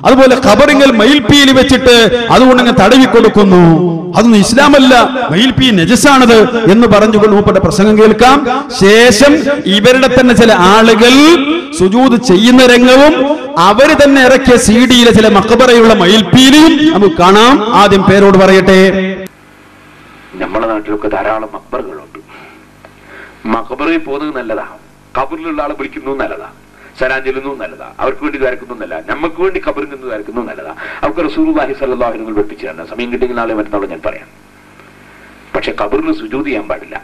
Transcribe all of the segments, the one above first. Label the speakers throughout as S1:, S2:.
S1: അതുപോലെ ഖബറിൽ മയിൽപ്പീലി വെച്ചിട്ട് അതുകൊണ്ട് തടവി കൊടുക്കുന്നു. അതൊന്നും ഇസ്ലാമല്ല, മയിൽപ്പീ നജസാണത് എന്ന് പറഞ്ഞുകൊണ്ട് മൂപ്പരുടെ പ്രസംഗം കേൾക്കാം. ശേഷം ഇവരുടെ തന്നെ ചില ആളുകൾ സുജൂദ് ചെയ്യുന്ന രംഗവും അവര് തന്നെ ഇറക്കിയ CD-യിലെ ചില മഖബറയുള്ള മയിൽപ്പീലിയും നമുക്ക് കാണാം. ആദ്യം പേരോട് പറയട്ടെ.
S2: നമ്മുടെ നാട്ടിലൊക്കെ ധാരാളം മഖബറുകളുണ്ട്. മഖബറയിൽ പോകുന്നത് നല്ലതാ, ഖബറിലുള്ള ആളെ വിളിക്കുന്നത് നല്ലതാ, സലാം ചെല്ലുന്നു നല്ലതാ, അവർക്ക് വേണ്ടി ദ്വാരക്കുന്നു നല്ലതാ, നമുക്ക് വേണ്ടി ഖബറിൽ നിന്ന് ദ്വാരക്കുന്നു നല്ലതാ. അവർക്ക് റസൂലുള്ളാഹി സ്വല്ലല്ലാഹു അലൈഹി വസല്ലം പഠിപ്പിച്ചു തന്ന സമയം കിട്ടിയെങ്കിൽ നാളെ മറ്റന്നാൾ ഞാൻ പറയാം. പക്ഷെ ഖബറിൽ സുജൂദ് ചെയ്യാൻ പാടില്ല.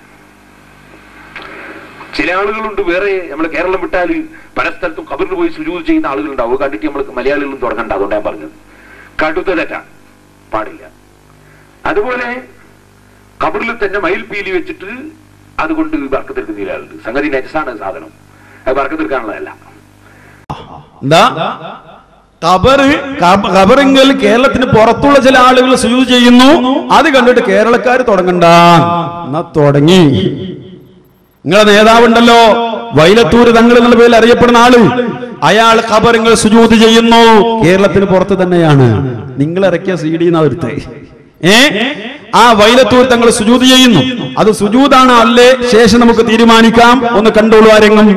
S2: ചില ആളുകളുണ്ട് വേറെ, നമ്മൾ കേരളം വിട്ടാൽ പല സ്ഥലത്തും ഖബറിൽ പോയി സുജൂദ് ചെയ്യുന്ന ആളുകളുണ്ടാവും. കണ്ടിട്ട് നമ്മൾ മലയാളികളും തുടങ്ങണ്ട, അതുകൊണ്ട് ഞാൻ പറഞ്ഞത് കടുത്ത തെറ്റാണ്, പാടില്ല. അതുപോലെ ഖബറിൽ തന്നെ മയിൽപ്പീലി വെച്ചിട്ട് അതുകൊണ്ട് ബർക്കത്തെടുക്കുന്ന ആളുണ്ട്. സംഗതി നജസാണ് സാധനം, അത് ബർക്കത്തെടുക്കാനുള്ളതല്ല.
S1: എന്താ ഖബറിൽ കേരളത്തിന് പുറത്തുള്ള ചില ആളുകൾ സുജൂദ് ചെയ്യുന്നു, അത് കണ്ടിട്ട് കേരളക്കാർ തുടങ്ങണ്ട. എന്നാ തുടങ്ങി. നിങ്ങളെ നേതാവുണ്ടല്ലോ വൈലത്തൂര് തങ്ങൾ എന്നുള്ള പേരിൽ അറിയപ്പെടുന്ന ആള്, അയാൾ ഖബറിൽ സുജൂദ് ചെയ്യുന്നു, കേരളത്തിന് പുറത്ത് തന്നെയാണ്. നിങ്ങൾ ഇറക്കിയ CD എടുത്തേ. ആ വൈലത്തൂർ തങ്ങൾ സുജൂദ് ചെയ്യുന്നു, അത് സുജൂദാണ് അല്ലേ ശേഷം നമുക്ക് തീരുമാനിക്കാം. ഒന്ന് കണ്ടോളൂ ആ രംഗം.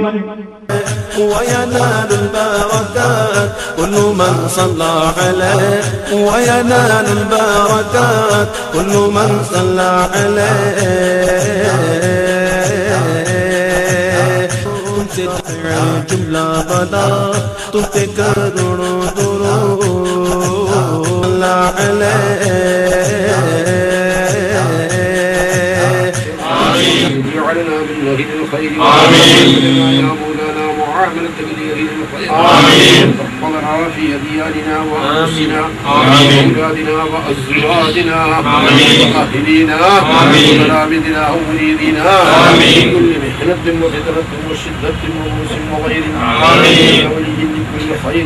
S3: وينال البركات كل من صلى عليه وينال البركات كل من صلى عليه جملة بدا تذكرون درود صلى عليه آمين
S4: جعلنا من وهن الخير
S3: آمين
S4: معاملة باليمين الخير
S3: آمين
S4: ربنا في أدياننا وأنفسنا
S3: آمين
S4: وأولادنا وأزواجنا
S3: آمين
S4: وأهلنا وملابدنا ومريدنا
S3: آمين
S4: كل محنة وفتنة وشدة وموسم وغير
S3: آمين
S4: ولي من كل خير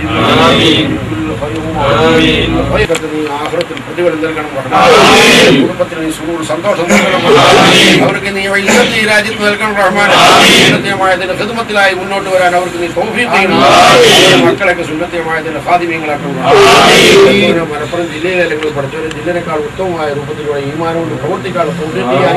S3: آمين
S4: كل خير
S3: آمين
S4: خيرتني آخرة الفتوى للكرم
S3: آمين
S4: കുടുംബത്തിന് സുരൂർ സന്തോഷം അവർക്ക് നീ ഇന്നത്തെ ഈ രാജ്യത്ത് നൽകണം റഹ്മാൻ. സുന്നത്യമായതിന്റെ ഖിദ്മത്തിലായി മുന്നോട്ട് വരാൻ അവർക്ക് നീ തൗഫീഖ് ചെയ്യണം. മക്കളൊക്കെ സുന്നത്യമായതിന്റെ ഖാദിമീങ്ങളാക്കണം. മലപ്പുറം ജില്ലയിലെ അല്ലെങ്കിൽ പഠിച്ചവരെ ജില്ലനേക്കാൾ ഉത്തമമായ രൂപത്തിലൂടെ ഈമാനോട് പ്രവർത്തിക്കാനുള്ള തൗഫീഖ് ചെയ്യാൻ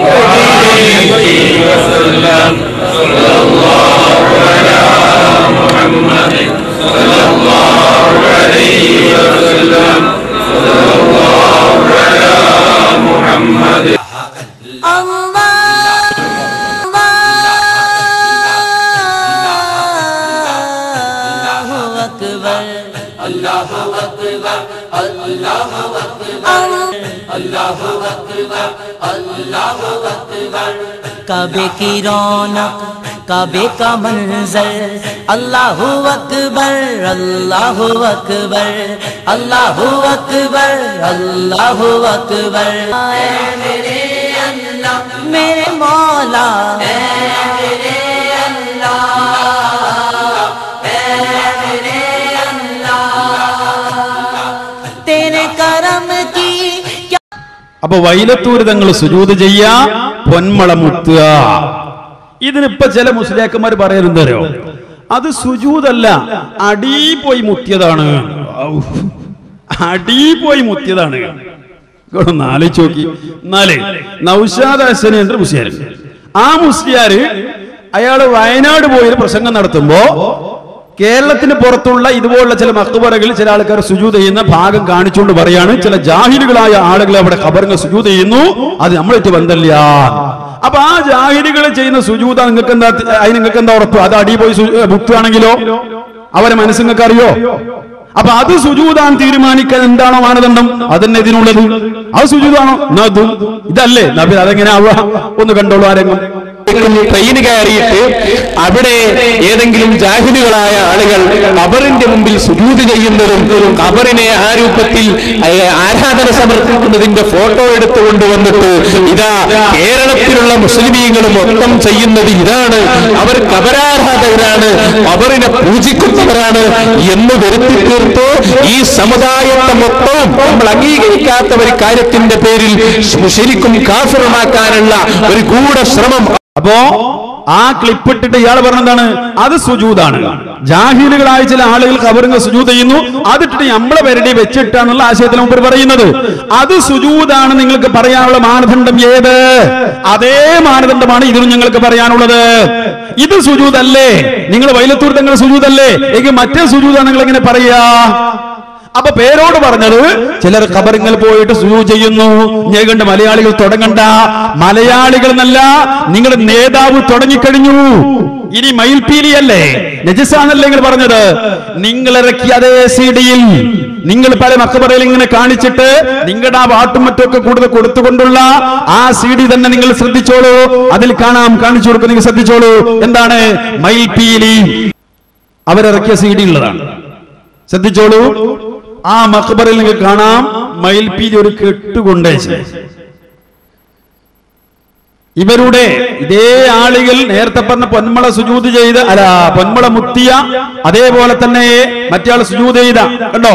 S5: काबे की रौनक काबे का मंजर अल्लाहु अकबर अल्लाहु अकबर अल्लाहु अकबर अल्लाहु अकबर। मेरे अल्लाह मेरे मौला मेरे अल्लाह मेरे अल्लाह तेरे करम की।
S1: അപ്പൊ വൈലത്തൂര് തങ്ങൾ സുജൂദ് ചെയ്യാ, പൊന്മള മുത്തുക. ഇതിനിപ്പോ ചില മുസ്ലിയാക്കന്മാർ പറയുന്നതോ അത് സുജൂദല്ല, അടീ പോയി മുത്തിയതാണ്. അടീ പോയി മുത്തിയതാണ്. ആലോചിച്ച് നോക്കി. എന്നാലേ നൗഷാദ് ഹസനി എன்ற മുസ്ലിയാർ, ആ മുസ്ലിയാര് അയാള് വയനാട് പോയി പ്രസംഗം നടത്തുമ്പോ കേരളത്തിന് പുറത്തുള്ള ഇതുപോലുള്ള ചില മഖ്ബറകളിൽ ചില ആൾക്കാർ സുജൂദ് ചെയ്യുന്ന ഭാഗം കാണിച്ചുകൊണ്ട് പറയാണ്, ചില ജാഹിലുകളായ ആളുകൾ അവിടെ ഖബറിനെ സുജൂദ് ചെയ്യുന്നു, അത് നമ്മളായിട്ട് ബന്ധമില്ല. അപ്പൊ ആ ജാഹിലുകൾ ചെയ്യുന്ന സുജൂദ നിങ്ങൾക്ക് എന്താ, അതിന് നിങ്ങൾക്ക് എന്താ ഉറപ്പ്? അത് അടി പോയി മുത്തുവാണെങ്കിലോ അവരെ മനസ്സ് നിങ്ങൾക്ക് അറിയോ? അപ്പൊ അത് സുജൂദാൻ തീരുമാനിക്കാൻ എന്താണോ മാനദണ്ഡം, അതന്നെ ഇതിനുള്ളത്. അത് സുജൂദാണോ? ഇതല്ലേ നബി? അതെങ്ങനെ ആവുക? ഒന്ന് കണ്ടോളൂ ആ രംഗം.
S6: ട്രെയിൻ കയറിയിട്ട് അവിടെ ഏതെങ്കിലും ജാഹിലുകളായ ആളുകൾ ഖബറിന്റെ മുമ്പിൽ സുജൂദ് ചെയ്യുന്നതും ഖബറിനെ ആ രൂപത്തിൽ ആരാധന സമർപ്പിക്കുന്നതിന്റെ ഫോട്ടോ എടുത്തു കൊണ്ടുവന്നിട്ട് ഇതാ കേരളത്തിലുള്ള മുസ്ലിമീങ്ങൾ മൊത്തം ചെയ്യുന്നത് ഇതാണ്, അവർ ഖബറാരാധകരാണ്, ഖബറിനെ പൂജിക്കുന്നവരാണ് എന്ന് വരുത്തി തീർത്ത് ഈ സമുദായത്തെ മൊത്തം നമ്മൾ അംഗീകരിക്കാത്ത ഒരു കാര്യത്തിന്റെ പേരിൽ ശരിക്കും കാഫിറുമാക്കാനുള്ള ഒരു ഗൂഢ ശ്രമം
S1: അപ്പോ ആ ക്ലിപ്പ് ഇട്ടിട്ട് ഇയാൾ പറഞ്ഞെന്താണ്, അത് സുജൂദാണ്. ജാഹിലുകളായ ചില ആളുകൾ ഖബറിന് സുജൂദ് ചെയ്യുന്നു, അതിട്ടിട്ട് നമ്മളെ പേരടി വെച്ചിട്ടാന്നുള്ള ആശയത്തിൽ മുമ്പ് പറയുന്നത്. അത് സുജൂദാണ് നിങ്ങൾക്ക് പറയാനുള്ള മാനദണ്ഡം ഏത്? അതേ മാനദണ്ഡമാണ് ഇതിനും ഞങ്ങൾക്ക് പറയാനുള്ളത്. ഇത് സുജൂദല്ലേ? നിങ്ങൾ വൈലത്തൂർ തങ്ങൾ സുജൂദല്ലേ? എങ്കിൽ മറ്റേ സുജൂദാണ് നിങ്ങൾ എങ്ങനെ പറയാ? അപ്പൊ പേരോട് പറഞ്ഞത് ചിലർ ഖബറിങ്ങൾ പോയിട്ട് സുജൂദ് ചെയ്യുന്നു. ഞേകണ്ട് മലയാളികൾ തുടങ്ങണ്ട, മലയാളികൾ എന്നല്ല നിങ്ങളുടെ നേതാവ് തുടങ്ങിക്കഴിഞ്ഞു. ഇനി മയിൽപീലിയല്ലേ നജസാന്നല്ലേ നിങ്ങൾ പറഞ്ഞത്? നിങ്ങൾ ഇറക്കിയ അതേ സിഡിയിൽ നിങ്ങൾ പല മഖബറയിൽ ഇങ്ങനെ കാണിച്ചിട്ട് നിങ്ങളുടെ ആ പാട്ടും മറ്റൊക്കെ കൂടുതൽ കൊടുത്തുകൊണ്ടുള്ള ആ സിഡി തന്നെ നിങ്ങൾ ശ്രദ്ധിച്ചോളൂ. അതിൽ കാണാം, കാണിച്ചു കൊടുക്കും, നിങ്ങൾ ശ്രദ്ധിച്ചോളൂ. എന്താണ് മയിൽപീലി? അവരിറക്കിയ സിഡി ഉള്ളതാണ്, ശ്രദ്ധിച്ചോളൂ. ആ മഖബറിൽ നിങ്ങൾക്ക് കാണാം മയിൽപീലി ഒരു കെട്ടുകൊണ്ടേച്ച്. ഇവരുടെ ഇതേ ആളുകൾ നേരത്തെ പറഞ്ഞ പൊന്മള സുജൂദ് ചെയ്ത് പൊന്മള മുത്തിയ, അതേപോലെ തന്നെ മറ്റേ സുജൂദ് ചെയ്ത കണ്ടോ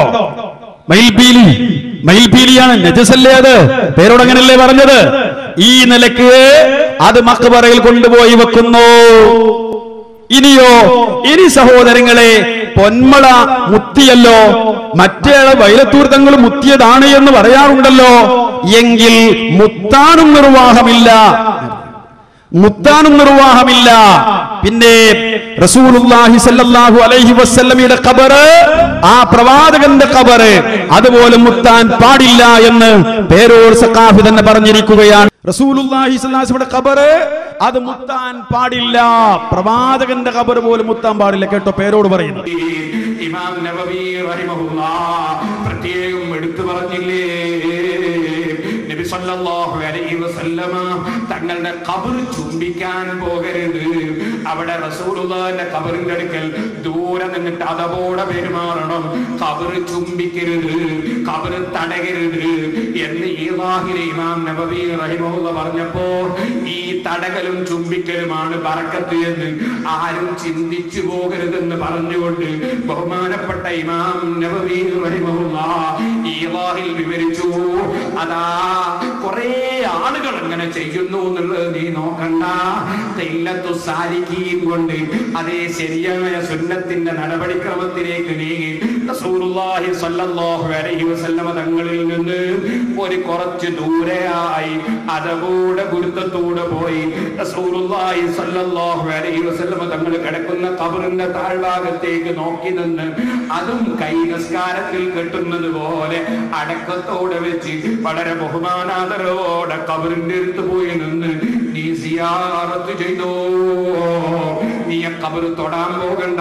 S1: മയിൽപീലിയാണ്. നജസല്ലേ അത്? പേരോട് അങ്ങനല്ലേ പറഞ്ഞത്? ഈ നിലക്ക് അത് മഖബറയിൽ കൊണ്ടുപോയി വെക്കുന്നു. ഇനിയോ, ഇനി സഹോദരങ്ങളെ പൊന്മള മുത്തിയല്ലോ, മറ്റേ വൈലത്തൂർ തങ്ങൾ മുത്തിയതാണ് എന്ന് പറയാറുണ്ടല്ലോ. എങ്കിൽ മുത്താനും നിർവാഹമില്ല. പിന്നെ റസൂലുള്ളാഹി സ്വല്ലല്ലാഹു അലൈഹി വസല്ലമയുടെ ഖബർ, ആ പ്രവാചകന്റെ ഖബർ അതുപോലെ മുത്താൻ പാടില്ല എന്ന് പേരോട് സഖാഫി തന്നെ പറഞ്ഞിരിക്കുകയാണ്. റസൂലുള്ളാഹി സ്വല്ലല്ലാഹു അലൈഹി വസല്ലമയുടെ ഖബർ അത് മുത്താൻ പാടില്ല, പ്രവാചകന്റെ ഖബർ പോലും മുത്താൻ പാടില്ല. കേട്ടോ പേരോട് പറയുന്നത്.
S7: ഇമാം നബവി റഹിമഹുല്ലാഹ് പ്രത്യേകം എടുത്തു പറഞ്ഞില്ലേ, നബി സല്ലല്ലാഹു അലൈഹി വസല്ലമ തങ്ങളുടെ ഖബർ ചുംബിക്കാൻ പോകരുത്. അവിടെ റസൂലുള്ളാഹിന്റെ ഖബറിന്റെ അടുക്കൽ ദൂരെ നിന്നിട്ട് അതപോടെ പെരുമാറണം. ഖബർ ചുംബിക്കരുത്, ഖബർ തടകരുത് എന്ന് ഈളാഹിലെ ഇമാം നബവി റഹിമഹുല്ലാഹ് പറഞ്ഞപ്പോ ഈ തടകലും ചുംബിക്കലുമാണ് ബറക്കത്ത് എന്ന് ആരും ചിന്തിച്ചു പോകരുതെന്ന് പറഞ്ഞുകൊണ്ട് ബഹുമാനപ്പെട്ട ഇമാം നബവി റഹിമഹുല്ലാഹ് ഈളാഹിൽ വിവരിച്ചു. അതാ കുറെ ആളുകൾ അങ്ങനെ ചെയ്യുന്നു എന്നുള്ളത് നീ നോക്കണ്ട. തെല്ലത്തു സാലിക്കീൻ കൊണ്ട് അതേ ശരിയായ സുന്നത്തിന്റെ നടപടിക്രമത്തിലേക്ക് നീങ്ങി റസൂലുള്ളാഹി സ്വല്ലല്ലാഹു അലൈഹി വസല്ലമ തങ്ങളിൽ നിന്ന് ഒരു കുറച്ച് ദൂരെയായി അതകൂടെ ഗുരുത്വത്തോടെ പോയി റസൂലുള്ളാഹി സ്വല്ലല്ലാഹു അലൈഹി വസല്ലമ തങ്ങൾ കിടക്കുന്ന ഖബറിന്റെ താഴ്ഭാഗത്തേക്ക് നോക്കി നിന്ന് അതും കൈ നിസ്കാരത്തിൽ കെട്ടുന്നത് പോലെ അടക്കത്തോടെ വെച്ച് വളരെ ബഹുമാനാദരവോടെ ഖബറിന്റെ അടുത്ത് പോയി നിന്ന് നീ സിയാറത്ത് ചെയ്തോ, നീ ഖബർ തൊടാൻ പോകണ്ട,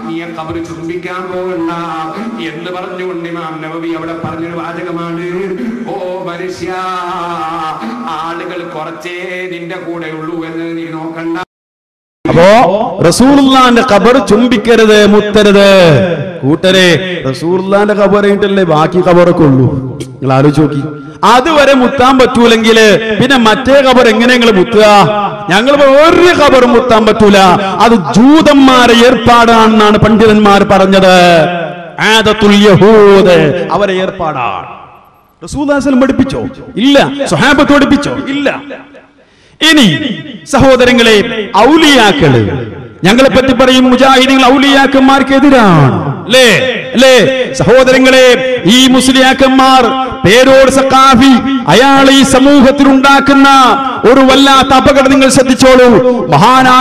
S7: നീ ഖബർ ചുംബിക്കാൻ പോകണ്ട എന്ന് പറഞ്ഞുകൊണ്ട് ഇമാം നബവി അവിടെ പറഞ്ഞൊരു വാചകമാണ്, ഓ മനുഷ്യ, ആളുകൾ കുറച്ചേ നിന്റെ കൂടെ ഉള്ളൂ എന്ന് നീ നോക്കണ്ട.
S1: അപ്പോ റസൂലുള്ളാഹിന്റെ ഖബർ ചുംബിക്കരുത്, മുത്തരുത്. കൂട്ടരെ, റസൂലുള്ളാഹിന്റെ ഖബർ കഴിഞ്ഞിട്ടല്ലേ ബാക്കി ഖബറൊക്കെ ഉള്ളൂ. നിങ്ങൾ ആലോചിച്ച് നോക്കി. അതുവരെ മുത്താൻ പറ്റൂലെങ്കിൽ പിന്നെ മറ്റേ ഖബർ എങ്ങനെ നിങ്ങൾ മുത്തുക? ഞങ്ങൾ ഒരു ഖബറും മുത്താൻ പറ്റൂല. അത് ജൂതന്മാരെ ഏർപ്പാടാണെന്നാണ് പണ്ഡിതന്മാർ പറഞ്ഞത്. ആദത്തുൽ യഹൂദ് അവരെ ഏർപ്പാടാണ്. റസൂലുള്ളാഹി സ്വല്ലല്ലാഹു അലൈഹി വസല്ലം പഠിപ്പിച്ചോ? ഇല്ല. സ്വഹാബത്ത് പഠിപ്പിച്ചോ? ഇല്ല. ഇനി സഹോദരങ്ങളെ, ഔലിയാക്കള് ഞങ്ങളെ പറ്റി പറയും മുജാഹിദീങ്ങൾ ഔലിയാക്കന്മാർക്കെതിരാണ് അല്ലേ? സഹോദരങ്ങളെ, ഈ മുസ്ലിയാക്കന്മാർ പേരോട് സഖാഫി അയാൾ ഈ സമൂഹത്തിൽ ഉണ്ടാക്കുന്ന ഒരു വല്ലാത്ത അപകടം നിങ്ങൾ ശ്രദ്ധിച്ചോളൂ. മഹാനായ